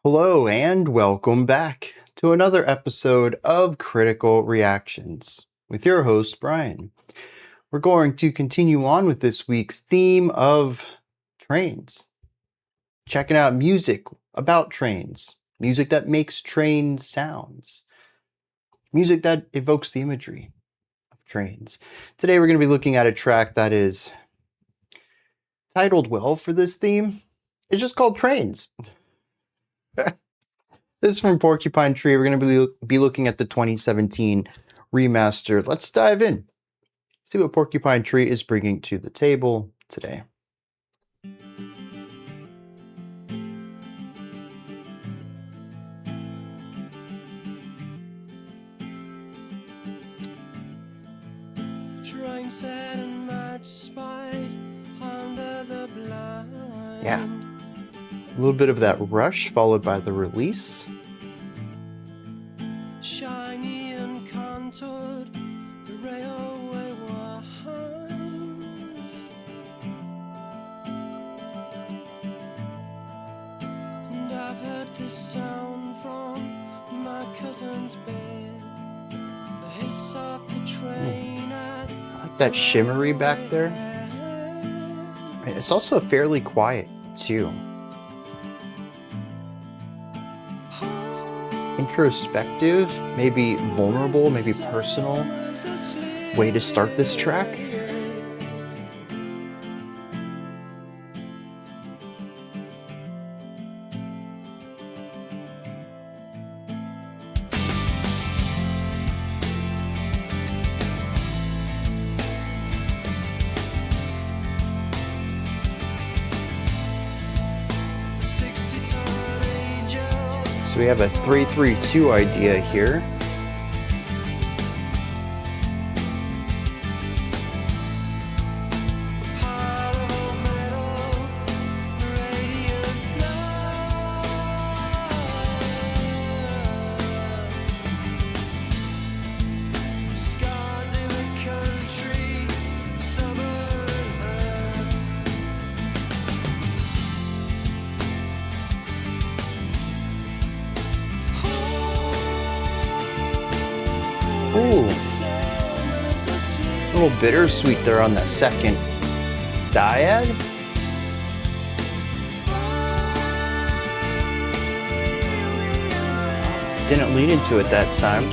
Hello and welcome back to another episode of Critical Reactions with your host, Bryan. We're going to continue on with this week's theme of trains. Checking out music about trains, music that makes train sounds, music that evokes the imagery of trains. Today we're going to be looking at a track that is titled well for this theme. It's just called Trains. This is from Porcupine Tree. We're going to be looking at the 2017 remaster. Let's dive in. See what Porcupine Tree is bringing to the table today. Yeah. A little bit of that rush followed by the release. Shiny and contoured, the railway winds, and I've heard this sound from my cousin's bed, the hiss of the train. I like that shimmery back there. It's also fairly quiet too. Introspective, maybe vulnerable, maybe personal way to start this track. So we have a 3-3-2 idea here. Ooh, a little bittersweet there on that second dyad. Didn't lean into it that time.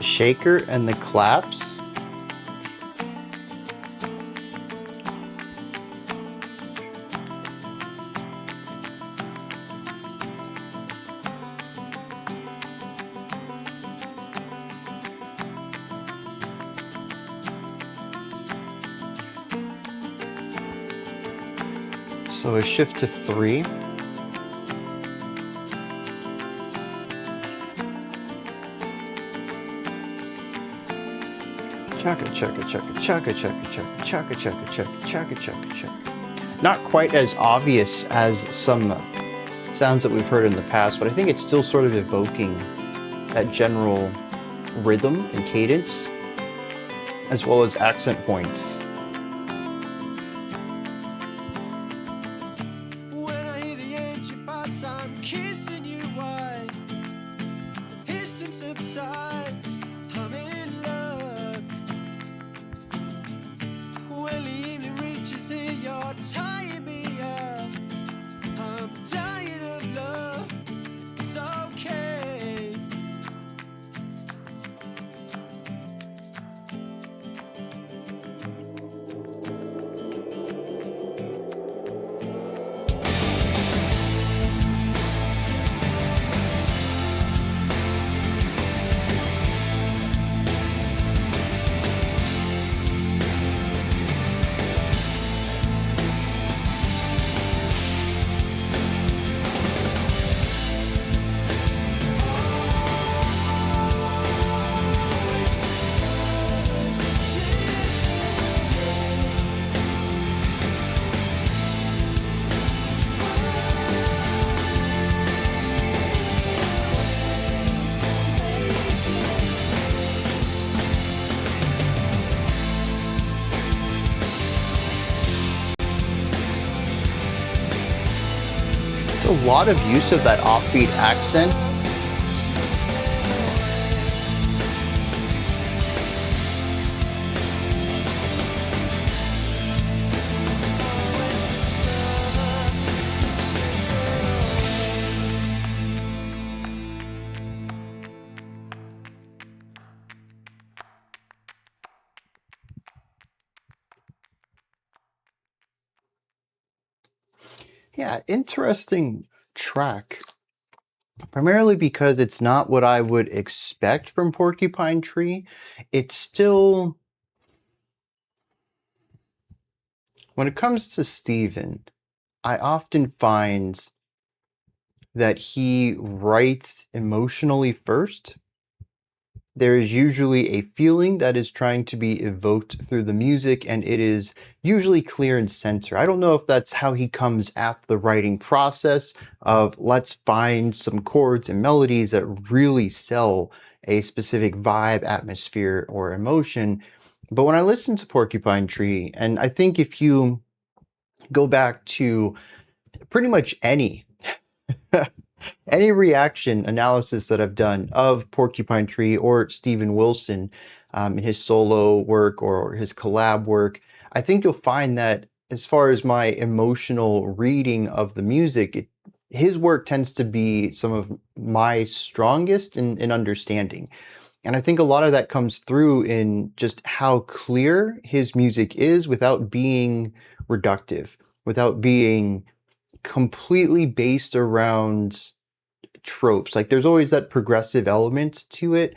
Shaker and the claps. So a shift to 3. Chaka chaka chaka chaka chaka chaka chaka chaka chaka chaka chaka chaka. Not quite as obvious as some sounds that we've heard in the past, but I think it's still sort of evoking that general rhythm and cadence, as well as accent points. a lot of use of that offbeat accent. Yeah, interesting track. Primarily because it's not what I would expect from Porcupine Tree. It's still, when it comes to Steven, I often find that he writes emotionally first. There is usually a feeling that is trying to be evoked through the music, and it is usually clear and center. I don't know if that's how he comes at the writing process of let's find some chords and melodies that really sell a specific vibe, atmosphere, or emotion. But when I listen to Porcupine Tree, and I think if you go back to pretty much any any reaction analysis that I've done of Porcupine Tree or Steven Wilson in his solo work or his collab work, I think you'll find that as far as my emotional reading of the music, his work tends to be some of my strongest in understanding. And I think a lot of that comes through in just how clear his music is without being reductive, without being completely based around tropes. Like there's always that progressive element to it,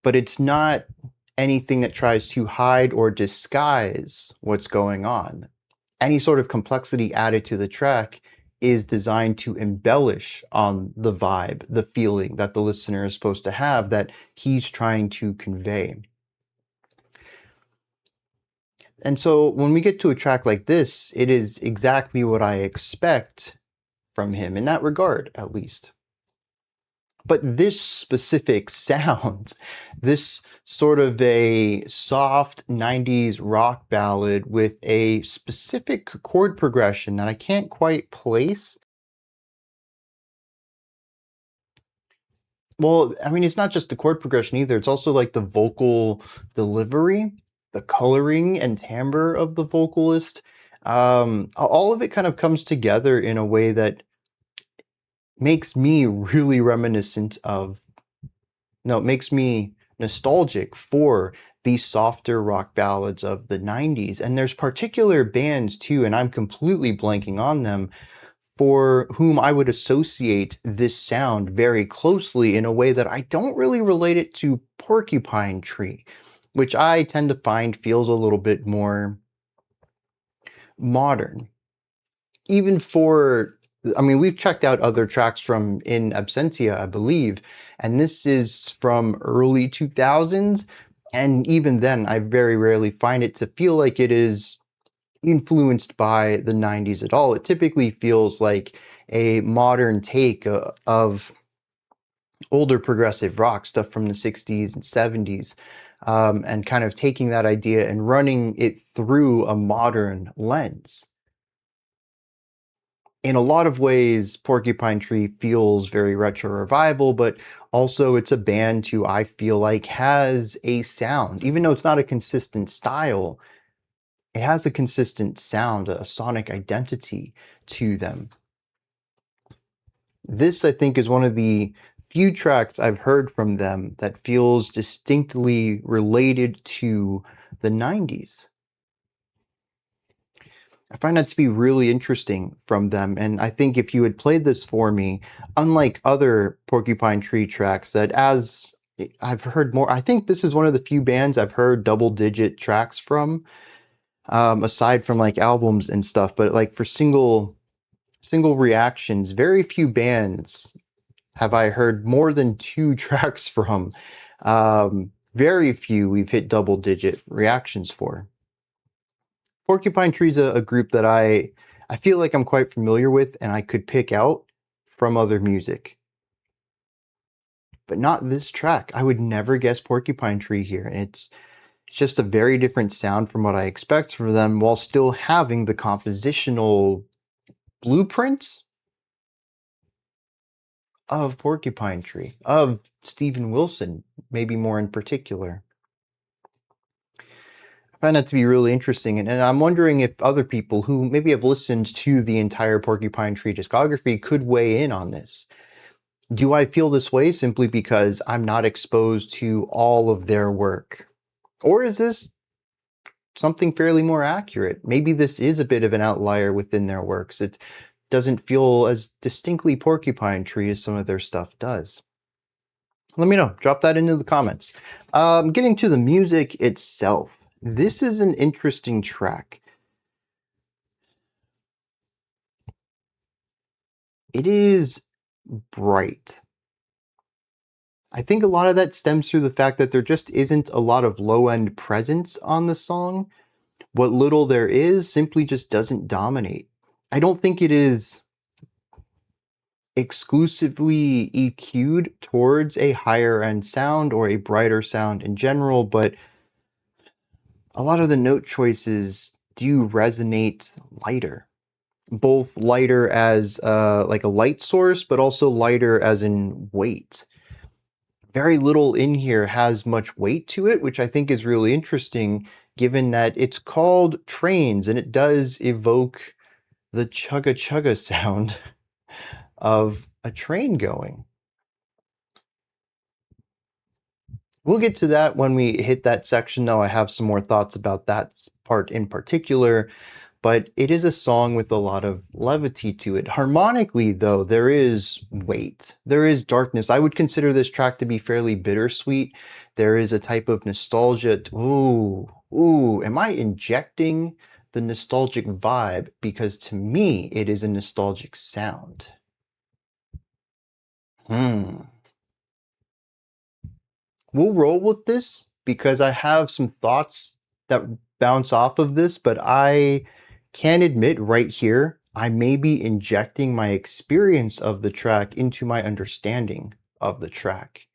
but it's not anything that tries to hide or disguise what's going on. Any sort of complexity added to the track is designed to embellish on the vibe, the feeling that the listener is supposed to have that he's trying to convey. And so when we get to a track like this, it is exactly what I expect from him in that regard, at least. But this specific sound, this sort of a soft 90s rock ballad with a specific chord progression that I can't quite place. Well, I mean, it's not just the chord progression either. It's also like the vocal delivery, the coloring and timbre of the vocalist. All of it kind of comes together in a way that makes me really reminiscent of, no, it makes me nostalgic for these softer rock ballads of the 90s. And there's particular bands too, and I'm completely blanking on them, for whom I would associate this sound very closely in a way that I don't really relate it to Porcupine Tree, which I tend to find feels a little bit more modern. Even for, I mean, we've checked out other tracks from In Absentia, I believe, and this is from early 2000s. And even then, I very rarely find it to feel like it is influenced by the 90s at all. It typically feels like a modern take of older progressive rock stuff from the 60s and 70s, and kind of taking that idea and running it through a modern lens. In a lot of ways, Porcupine Tree feels very retro revival, but also it's a band who I feel like has a sound. Even though it's not a consistent style, it has a consistent sound, a sonic identity to them. This, I think, is one of the few tracks I've heard from them that feels distinctly related to the 90s. I find that to be really interesting from them, and I think if you had played this for me, unlike other Porcupine Tree tracks that as I've heard more, I think this is one of the few bands I've heard double-digit tracks from, aside from like albums and stuff, but like for single reactions, very few bands have I heard more than 2 tracks from. Very few we've hit double-digit reactions for. Porcupine Tree's a group that I feel like I'm quite familiar with and I could pick out from other music. But not this track. I would never guess Porcupine Tree here. It's just a very different sound from what I expect from them while still having the compositional blueprints of Porcupine Tree, of Steven Wilson, maybe more in particular. I find that to be really interesting, and I'm wondering if other people who maybe have listened to the entire Porcupine Tree discography could weigh in on this. Do I feel this way simply because I'm not exposed to all of their work? Or is this something fairly more accurate? Maybe this is a bit of an outlier within their works. It doesn't feel as distinctly Porcupine Tree as some of their stuff does. Let me know. Drop that into the comments. Getting to the music itself. This is an interesting track. It is bright. I think a lot of that stems through the fact that there just isn't a lot of low-end presence on the song. What little there is simply just doesn't dominate. I don't think it is exclusively EQ'd towards a higher end sound or a brighter sound in general, but a lot of the note choices do resonate lighter. Both lighter as like a light source, but also lighter as in weight. Very little in here has much weight to it, which I think is really interesting, given that it's called Trains and it does evoke the chugga chugga sound of a train going. We'll get to that when we hit that section, though. I have some more thoughts about that part in particular, but it is a song with a lot of levity to it. Harmonically, though, there is weight. There is darkness. I would consider this track to be fairly bittersweet. There is a type of nostalgia. Ooh, am I injecting the nostalgic vibe? Because to me, it is a nostalgic sound. We'll roll with this because I have some thoughts that bounce off of this, but I can admit right here, I may be injecting my experience of the track into my understanding of the track.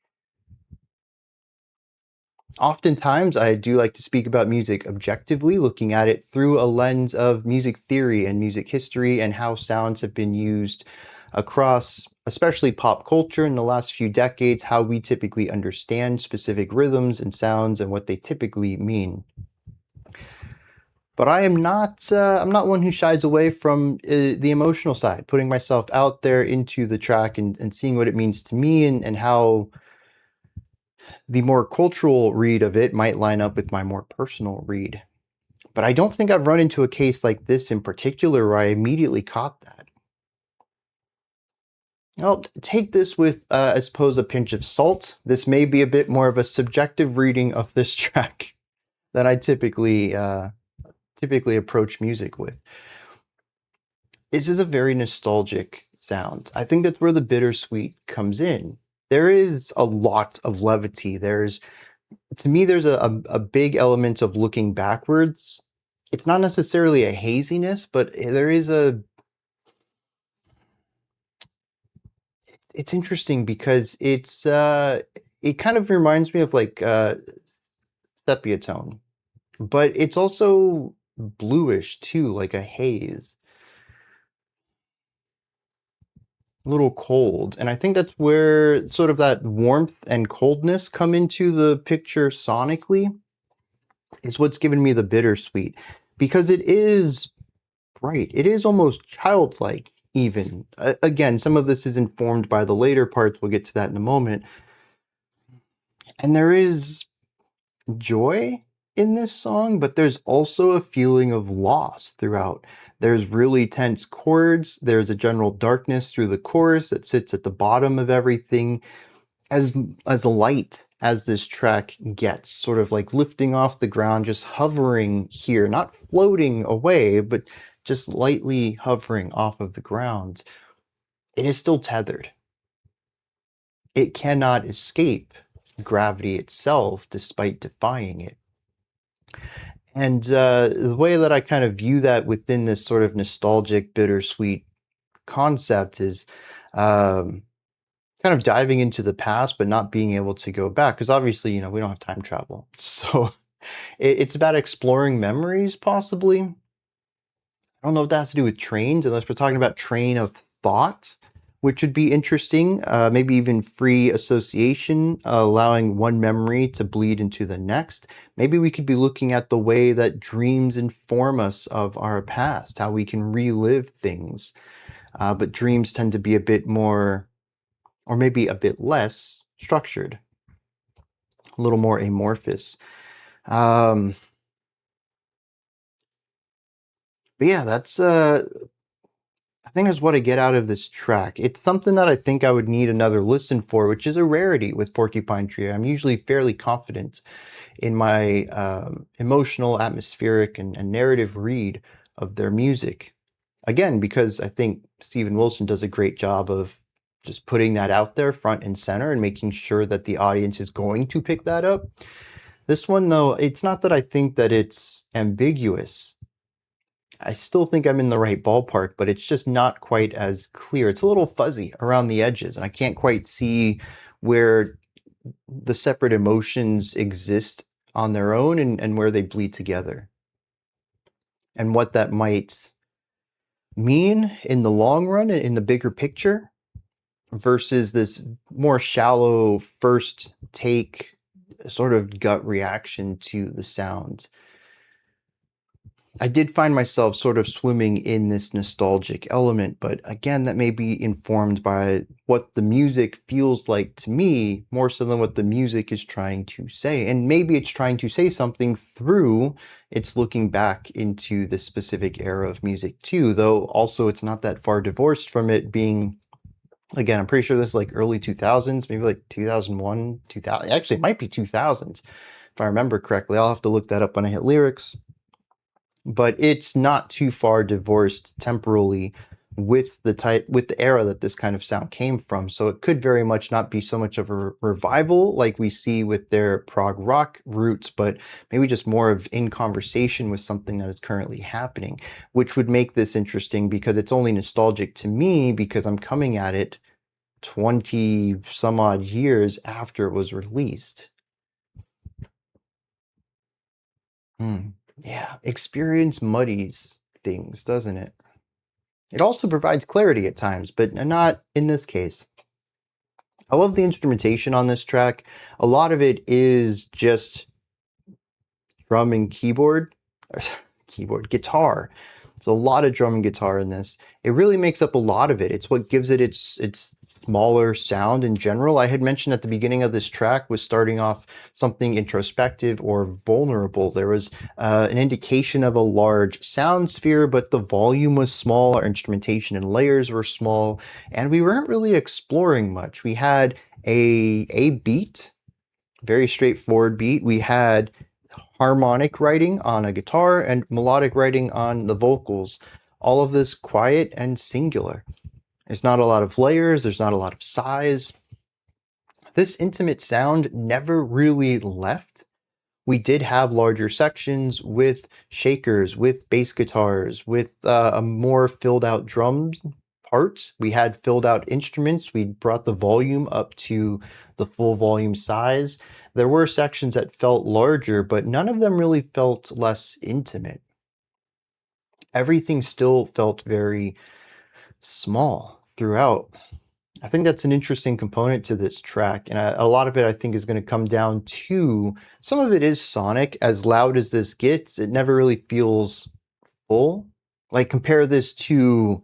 Oftentimes, I do like to speak about music objectively, looking at it through a lens of music theory and music history and how sounds have been used across, especially pop culture in the last few decades, how we typically understand specific rhythms and sounds and what they typically mean. But I'm not one who shies away from the emotional side, putting myself out there into the track and seeing what it means to me and how the more cultural read of it might line up with my more personal read. But I don't think I've run into a case like this in particular where I immediately caught that. I'll take this with, I suppose, a pinch of salt. This may be a bit more of a subjective reading of this track than I typically approach music with. This is a very nostalgic sound. I think that's where the bittersweet comes in. There is a lot of levity. To me, there's a big element of looking backwards. It's not necessarily a haziness, but there is it's interesting because it kind of reminds me of like sepia tone, but it's also bluish too, like a haze. A little cold, and I think that's where sort of that warmth and coldness come into the picture sonically. Is what's given me the bittersweet, because it is bright. It is almost childlike, even. Again, some of this is informed by the later parts. We'll get to that in a moment. And there is joy in this song, but there's also a feeling of loss throughout. There's really tense chords. There's a general darkness through the chorus that sits at the bottom of everything. As light as this track gets, sort of like lifting off the ground, just hovering here, not floating away, but just lightly hovering off of the ground, it is still tethered. It cannot escape gravity itself despite defying it. And the way that I kind of view that within this sort of nostalgic, bittersweet concept is kind of diving into the past, but not being able to go back. Because obviously, we don't have time travel. So it's about exploring memories, possibly. I I don't know if that has to do with trains, unless we're talking about train of thought, which would be interesting. Maybe even free association, allowing one memory to bleed into the next. Maybe we could be looking at the way that dreams inform us of our past, how we can relive things. But dreams tend to be a bit more, or maybe a bit less structured, a little more amorphous. Um, but yeah, that's I think that's what I get out of this track. It's something that I think I would need another listen for, which is a rarity with Porcupine Tree. I'm usually fairly confident in my emotional, atmospheric, and narrative read of their music. Again, because I think Steven Wilson does a great job of just putting that out there front and center and making sure that the audience is going to pick that up. This one, though, it's not that I think that it's ambiguous. I still think I'm in the right ballpark, but it's just not quite as clear. It's a little fuzzy around the edges, and I can't quite see where the separate emotions exist on their own and where they bleed together. And what that might mean in the long run, in the bigger picture, versus this more shallow first take sort of gut reaction to the sounds. I did find myself sort of swimming in this nostalgic element, but again, that may be informed by what the music feels like to me more so than what the music is trying to say. And maybe it's trying to say something through it's looking back into the specific era of music too, though also it's not that far divorced from it being, again, I'm pretty sure this is like early 2000s, maybe like 2001, 2000. Actually, it might be 2000s if I remember correctly. I'll have to look that up when I hit lyrics, but it's not too far divorced temporally with the era that this kind of sound came from. So it could very much not be so much of a revival like we see with their prog rock roots, but maybe just more of in conversation with something that is currently happening, which would make this interesting because it's only nostalgic to me because I'm coming at it 20 some odd years after it was released. Yeah, experience muddies things, doesn't it? It also provides clarity at times, but not in this case. I love the instrumentation on this track. A lot of it is just drum and guitar. There's a lot of drum and guitar in this. It really makes up a lot of it. It's what gives it its smaller sound in general. I had mentioned at the beginning of this track was starting off something introspective or vulnerable. There was an indication of a large sound sphere, but the volume was small, our instrumentation and layers were small, and we weren't really exploring much. We had a beat, very straightforward beat. We had harmonic writing on a guitar and melodic writing on the vocals. All of this quiet and singular. There's not a lot of layers, there's not a lot of size. This intimate sound never really left. We did have larger sections with shakers, with bass guitars, with a more filled out drums part. We had filled out instruments. We brought the volume up to the full volume size. There were sections that felt larger, but none of them really felt less intimate. Everything still felt very small throughout. I think that's an interesting component to this track, and a lot of it I think is going to come down to some of it is sonic. As loud as this gets, it never really feels full. Like compare this to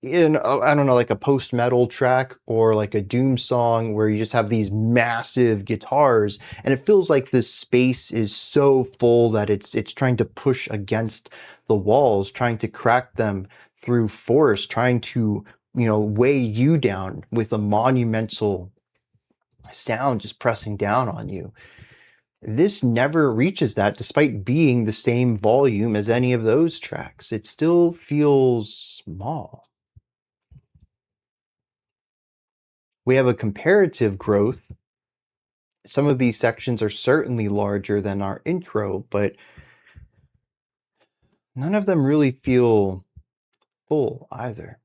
I don't know, like a post-metal track or like a doom song where you just have these massive guitars and it feels like this space is so full that it's trying to push against the walls, trying to crack them through force, trying to, weigh you down with a monumental sound just pressing down on you. This never reaches that despite being the same volume as any of those tracks. It still feels small. We have a comparative growth. Some of these sections are certainly larger than our intro, but none of them really feel full either.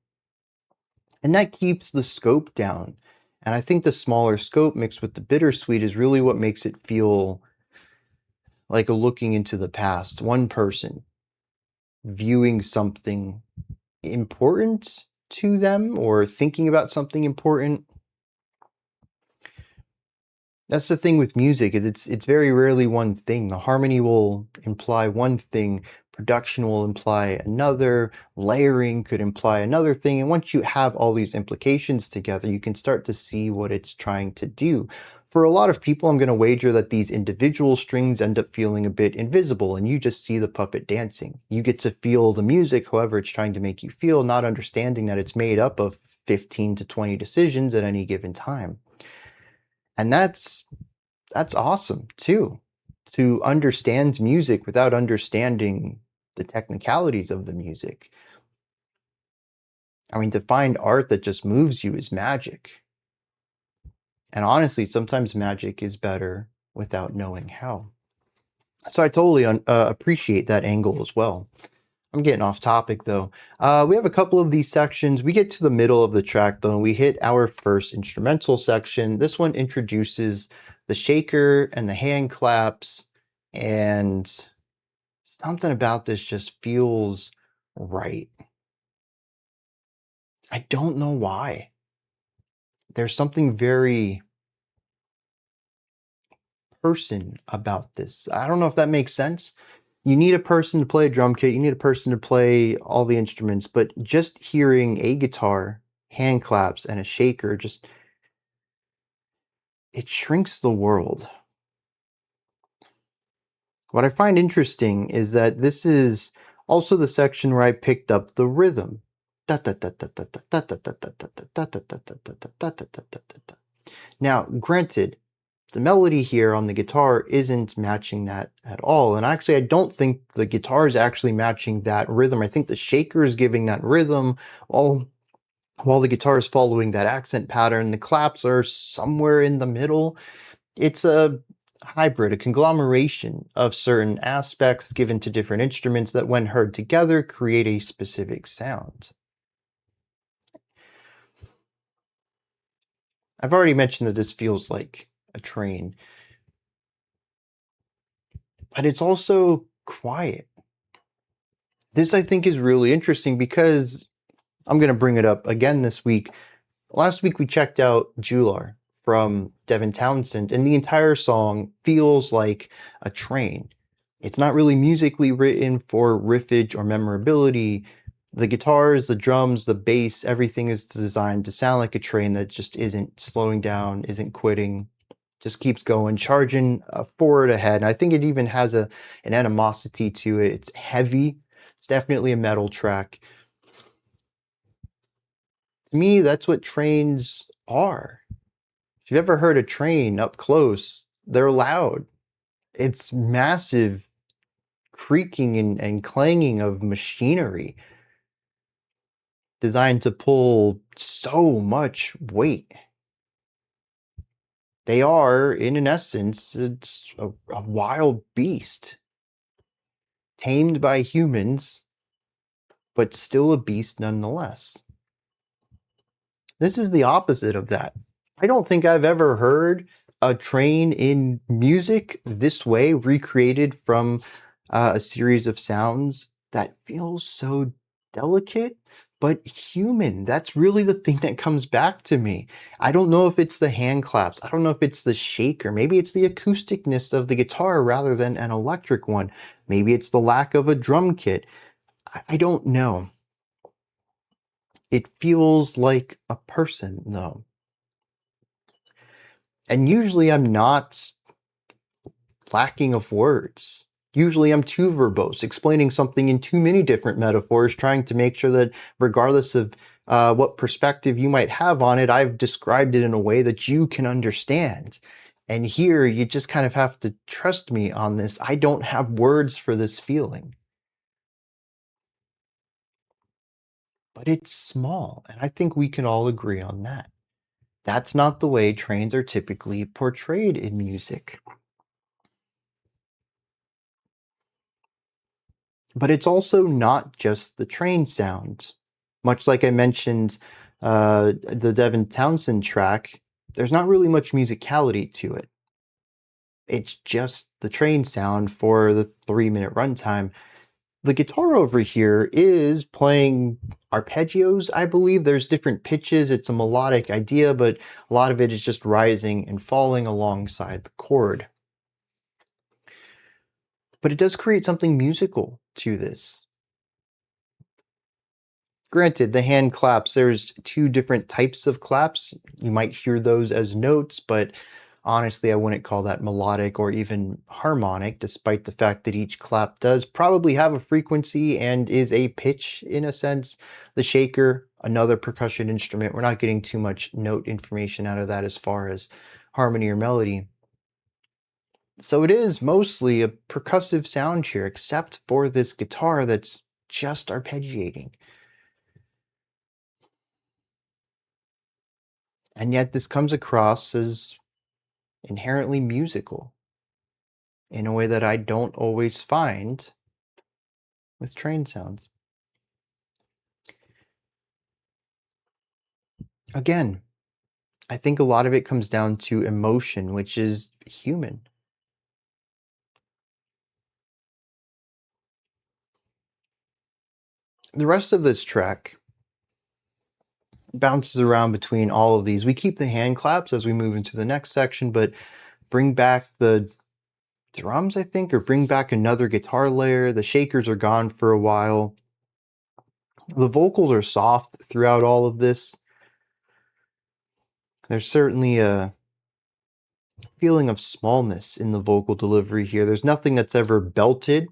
And that keeps the scope down. And I think the smaller scope mixed with the bittersweet is really what makes it feel like a looking into the past. One person, viewing something important to them or thinking about something important. That's the thing with music, is it's very rarely one thing. The harmony will imply one thing, production will imply another, layering could imply another thing, and once you have all these implications together, you can start to see what it's trying to do. For a lot of people, I'm going to wager that these individual strings end up feeling a bit invisible, and you just see the puppet dancing. You get to feel the music however it's trying to make you feel, not understanding that it's made up of 15 to 20 decisions at any given time. And that's awesome too, to understand music without understanding the technicalities of the music. I mean, to find art that just moves you is magic. And honestly, sometimes magic is better without knowing how. So I totally appreciate that angle as well. I'm getting off topic though. We have a couple of these sections. We get to the middle of the track though, and we hit our first instrumental section. This one introduces the shaker and the hand claps, and something about this just feels right. I don't know why. There's something very person about this. I don't know if that makes sense. You need a person to play a drum kit, you need a person to play all the instruments, but just hearing a guitar, hand claps, and a shaker just it shrinks the world. What I find interesting is that this is also the section where I picked up the rhythm. Now, granted, the melody here on the guitar isn't matching that at all. And actually, I don't think the guitar is actually matching that rhythm. I think the shaker is giving that rhythm, while the guitar is following that accent pattern. The claps are somewhere in the middle. It's a hybrid, a conglomeration of certain aspects given to different instruments that, when heard together, create a specific sound. I've already mentioned that this feels like a train, but it's also quiet. This, I think, is really interesting because I'm going to bring it up again this week. Last week we checked out Jular from Devin Townsend, and the entire song feels like a train. It's not really musically written for riffage or memorability. The guitars, the drums, the bass, everything is designed to sound like a train that just isn't slowing down, isn't quitting, just keeps going, charging forward ahead. And I think it even has an animosity to it. It's heavy. It's definitely a metal track. To me, that's what trains are. If you've ever heard a train up close, they're loud. It's massive creaking and clanging of machinery designed to pull so much weight. They are, in an essence, it's a wild beast, tamed by humans, but still a beast nonetheless. This is the opposite of that. I don't think I've ever heard a train in music this way, recreated from a series of sounds that feels so delicate but human. That's really the thing that comes back to me. I don't know if it's the hand claps. I don't know if it's the shaker. Maybe it's the acousticness of the guitar rather than an electric one. Maybe it's the lack of a drum kit. I don't know. It feels like a person, though. And usually I'm not lacking of words. Usually I'm too verbose, explaining something in too many different metaphors, trying to make sure that regardless of what perspective you might have on it, I've described it in a way that you can understand. And here, you just kind of have to trust me on this. I don't have words for this feeling. But it's small, and I think we can all agree on that. That's not the way trains are typically portrayed in music. But it's also not just the train sound. Much like I mentioned the Devin Townsend track, there's not really much musicality to it. It's just the train sound for the 3-minute runtime. The guitar over here is playing arpeggios, I believe. There's different pitches. It's a melodic idea, but a lot of it is just rising and falling alongside the chord. But it does create something musical to this. Granted, the hand claps, there's two different types of claps. You might hear those as notes, but honestly, I wouldn't call that melodic or even harmonic, despite the fact that each clap does probably have a frequency and is a pitch in a sense. The shaker, another percussion instrument, we're not getting too much note information out of that as far as harmony or melody. So it is mostly a percussive sound here, except for this guitar that's just arpeggiating. And yet this comes across as inherently musical in a way that I don't always find with train sounds. Again, I think a lot of it comes down to emotion, which is human. The rest of this track bounces around between all of these. We keep the hand claps as we move into the next section, but bring back the drums, I think, or bring back another guitar layer. The shakers are gone for a while. The vocals are soft throughout all of this. There's certainly a feeling of smallness in the vocal delivery here. There's nothing that's ever belted,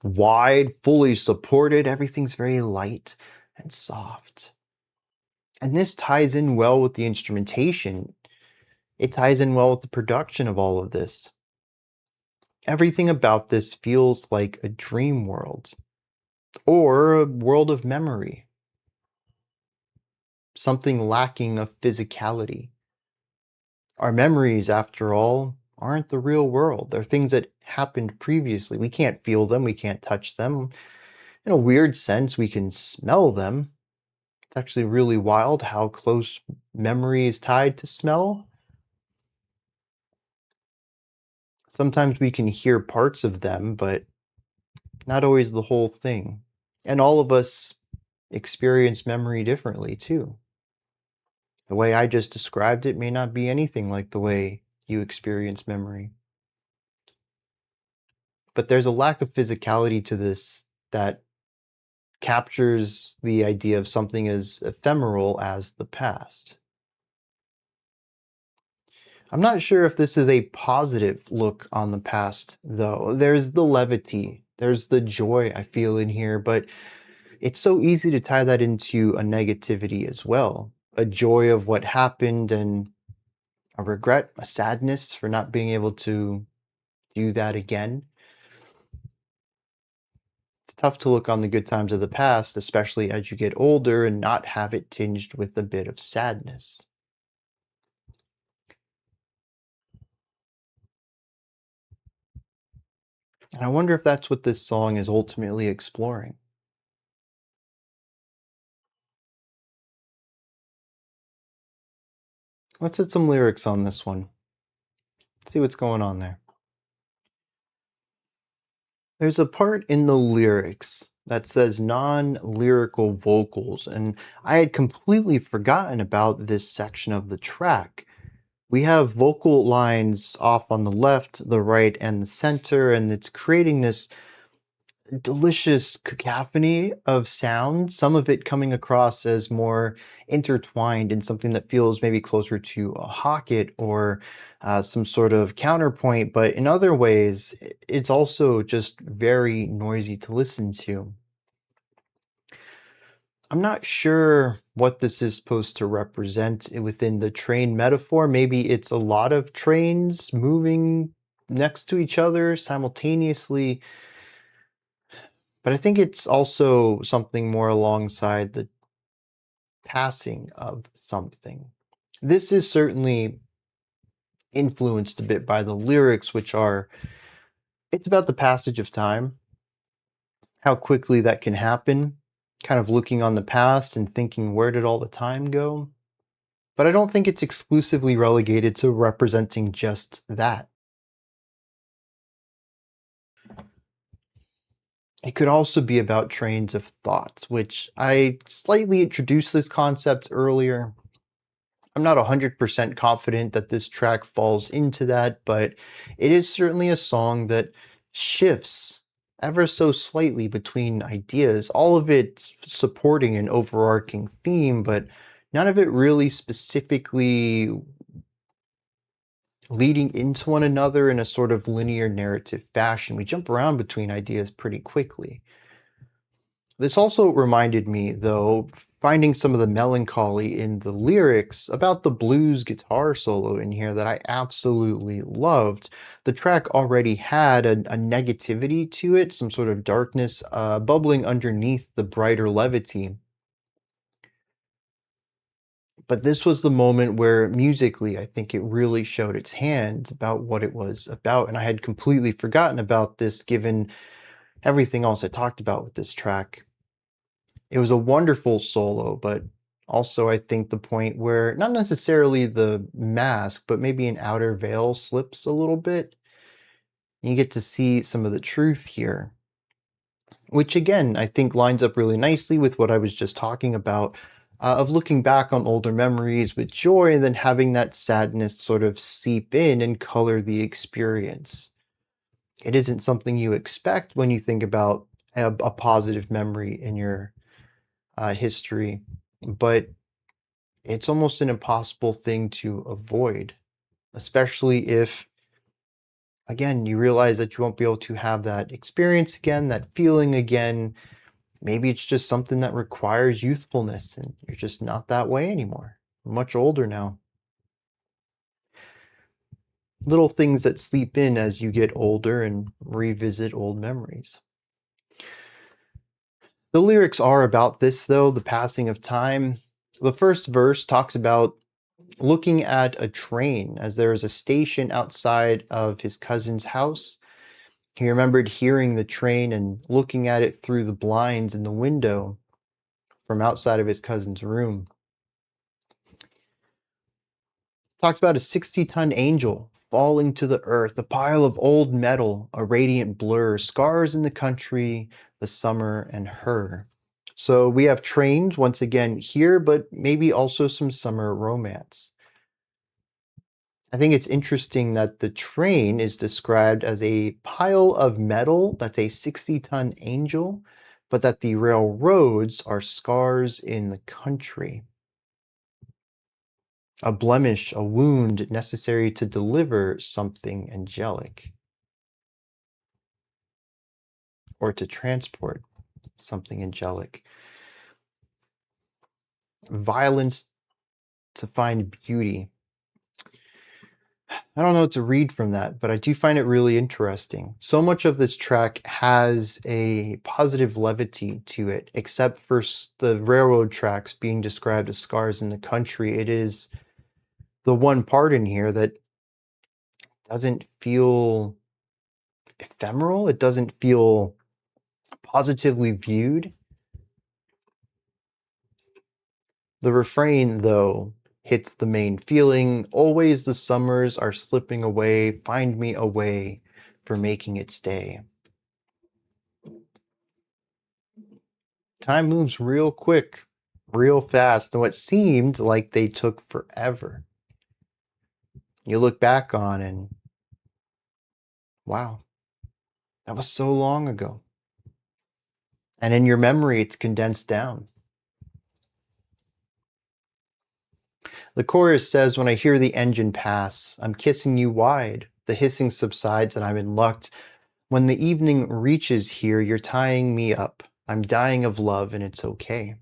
wide, fully supported. Everything's very light and soft. And this ties in well with the instrumentation. It ties in well with the production of all of this. Everything about this feels like a dream world or a world of memory, something lacking of physicality. Our memories, after all, aren't the real world. They're things that happened previously. We can't feel them, we can't touch them. In a weird sense, we can smell them. It's actually really wild how close memory is tied to smell. Sometimes we can hear parts of them, but not always the whole thing. And all of us experience memory differently, too. The way I just described it may not be anything like the way you experience memory. But there's a lack of physicality to this that captures the idea of something as ephemeral as the past. I'm not sure if this is a positive look on the past, though. There's the levity, there's the joy I feel in here, but it's so easy to tie that into a negativity as well. A joy of what happened and a regret, a sadness for not being able to do that again. It's tough to look on the good times of the past, especially as you get older, and not have it tinged with a bit of sadness. And I wonder if that's what this song is ultimately exploring. Let's hit some lyrics on this one. See what's going on there. There's a part in the lyrics that says non-lyrical vocals, and I had completely forgotten about this section of the track. We have vocal lines off on the left, the right, and the center, and it's creating this delicious cacophony of sound, some of it coming across as more intertwined in something that feels maybe closer to a hocket or some sort of counterpoint, but in other ways, it's also just very noisy to listen to. I'm not sure what this is supposed to represent within the train metaphor. Maybe it's a lot of trains moving next to each other simultaneously, but I think it's also something more alongside the passing of something. This is certainly influenced a bit by the lyrics, which are it's about the passage of time, how quickly that can happen, kind of looking on the past and thinking, where did all the time go? But I don't think it's exclusively relegated to representing just that. It could also be about trains of thought, which I slightly introduced this concept earlier. I'm not 100% confident that this track falls into that, but it is certainly a song that shifts ever so slightly between ideas, all of it supporting an overarching theme, but none of it really specifically leading into one another in a sort of linear narrative fashion. We jump around between ideas pretty quickly. This also reminded me, though, finding some of the melancholy in the lyrics about the blues guitar solo in here that I absolutely loved. The track already had a negativity to it, some sort of darkness bubbling underneath the brighter levity. But this was the moment where musically, I think it really showed its hand about what it was about. And I had completely forgotten about this given everything else I talked about with this track. It was a wonderful solo, but also I think the point where not necessarily the mask, but maybe an outer veil slips a little bit. You get to see some of the truth here, which again, I think lines up really nicely with what I was just talking about of looking back on older memories with joy and then having that sadness sort of seep in and color the experience. It isn't something you expect when you think about a positive memory in your history, but it's almost an impossible thing to avoid, especially if, again, you realize that you won't be able to have that experience again, that feeling again. Maybe it's just something that requires youthfulness and you're just not that way anymore. We're much older now. Little things that sleep in as you get older and revisit old memories. The lyrics are about this, though, the passing of time. The first verse talks about looking at a train as there is a station outside of his cousin's house. He remembered hearing the train and looking at it through the blinds in the window from outside of his cousin's room. Talks about a 60-ton angel falling to the earth, a pile of old metal, a radiant blur, scars in the country, the summer, and her. So we have trains once again here, but maybe also some summer romance. I think it's interesting that the train is described as a pile of metal that's a 60-ton angel, but that the railroads are scars in the country. A blemish, a wound necessary to deliver something angelic, or to transport something angelic. Violence to find beauty. I don't know what to read from that, but I do find it really interesting. So much of this track has a positive levity to it, except for the railroad tracks being described as scars in the country. It is the one part in here that doesn't feel ephemeral. It doesn't feel positively viewed. The refrain, though, hits the main feeling. Always the summers are slipping away. Find me a way for making it stay. Time moves real quick, real fast, and what seemed like they took forever. You look back on and wow, that was so long ago. And in your memory, it's condensed down. The chorus says, when I hear the engine pass, I'm kissing you wide. The hissing subsides and I'm in luck. When the evening reaches here, you're tying me up. I'm dying of love and it's okay.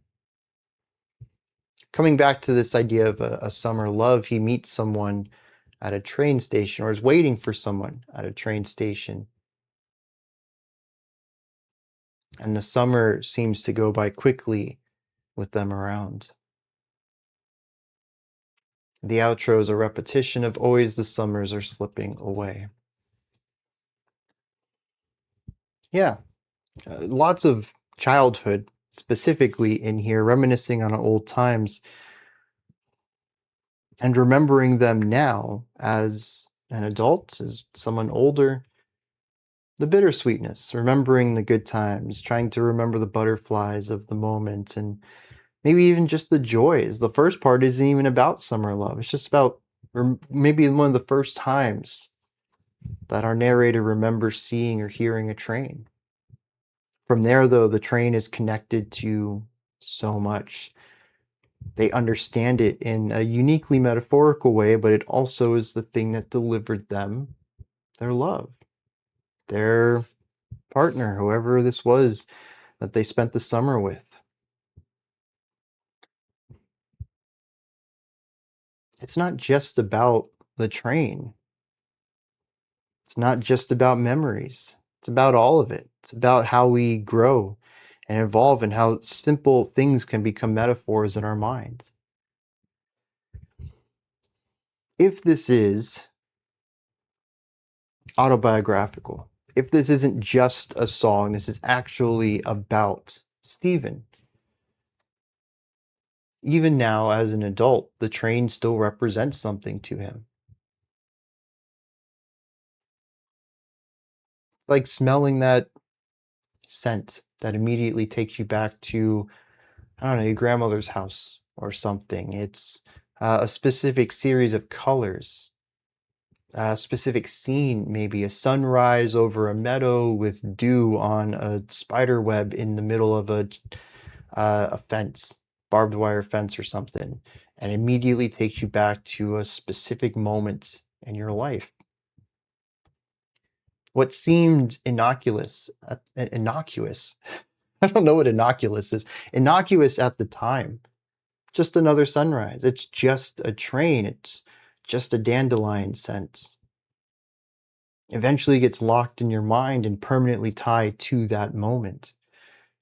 Coming back to this idea of a summer love, he meets someone at a train station or is waiting for someone at a train station. And the summer seems to go by quickly with them around. The outro is a repetition of always the summers are slipping away. Yeah, lots of childhood specifically in here, reminiscing on old times and remembering them now as an adult, as someone older. the bittersweetness, remembering the good times, trying to remember the butterflies of the moment, and maybe even just the joys. The first part isn't even about summer love. It's just about maybe one of the first times that our narrator remembers seeing or hearing a train. From there, though, the train is connected to so much. They understand it in a uniquely metaphorical way, but it also is the thing that delivered them their love, their partner, whoever this was that they spent the summer with. It's not just about the train. It's not just about memories. It's about all of it. It's about how we grow and evolve and how simple things can become metaphors in our minds. If this is autobiographical, if this isn't just a song, this is actually about Stephen. Even now, as an adult, the train still represents something to him. Like smelling that scent that immediately takes you back to, I don't know, your grandmother's house or something. It's a specific series of colors, a specific scene, maybe a sunrise over a meadow with dew on a spider web in the middle of a fence, barbed wire fence or something, and immediately takes you back to a specific moment in your life. What seemed innocuous, I don't know what innocuous is, innocuous at the time, just another sunrise. It's just a train. It's just a dandelion scent. Eventually gets locked in your mind and permanently tied to that moment.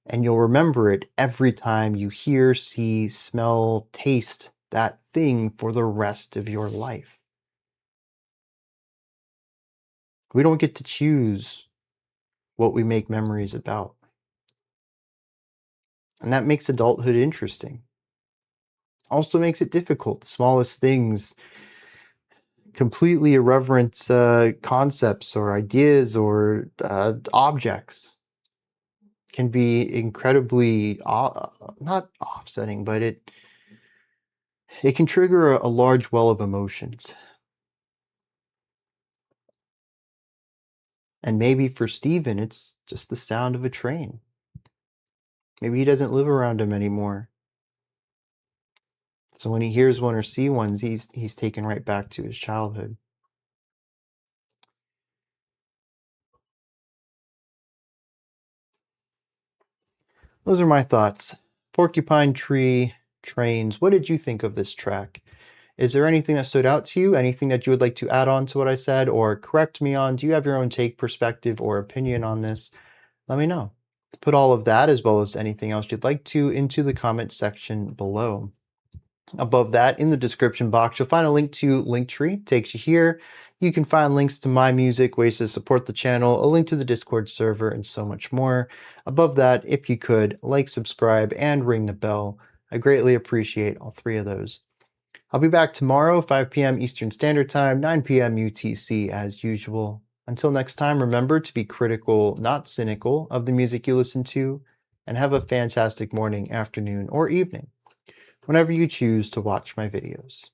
And you'll remember it every time you hear, see, smell, taste that thing for the rest of your life. We don't get to choose what we make memories about. And that makes adulthood interesting. Also makes it difficult. The smallest things, completely irreverent concepts or ideas or objects can be incredibly not offsetting, but it can trigger a large well of emotions. And maybe for Steven, it's just the sound of a train. Maybe he doesn't live around him anymore. So when he hears one or see one, he's taken right back to his childhood. Those are my thoughts. Porcupine Tree, trains. What did you think of this track? Is there anything that stood out to you? Anything that you would like to add on to what I said or correct me on? Do you have your own take, perspective, or opinion on this? Let me know. Put all of that as well as anything else you'd like to into the comment section below. Above that, in the description box, you'll find a link to Linktree. Takes you here. You can find links to my music, ways to support the channel, a link to the Discord server, and so much more. Above that, if you could, like, subscribe, and ring the bell. I greatly appreciate all three of those. I'll be back tomorrow, 5 p.m. Eastern Standard Time, 9 p.m. UTC as usual. Until next time, remember to be critical, not cynical, of the music you listen to, and have a fantastic morning, afternoon, or evening, whenever you choose to watch my videos.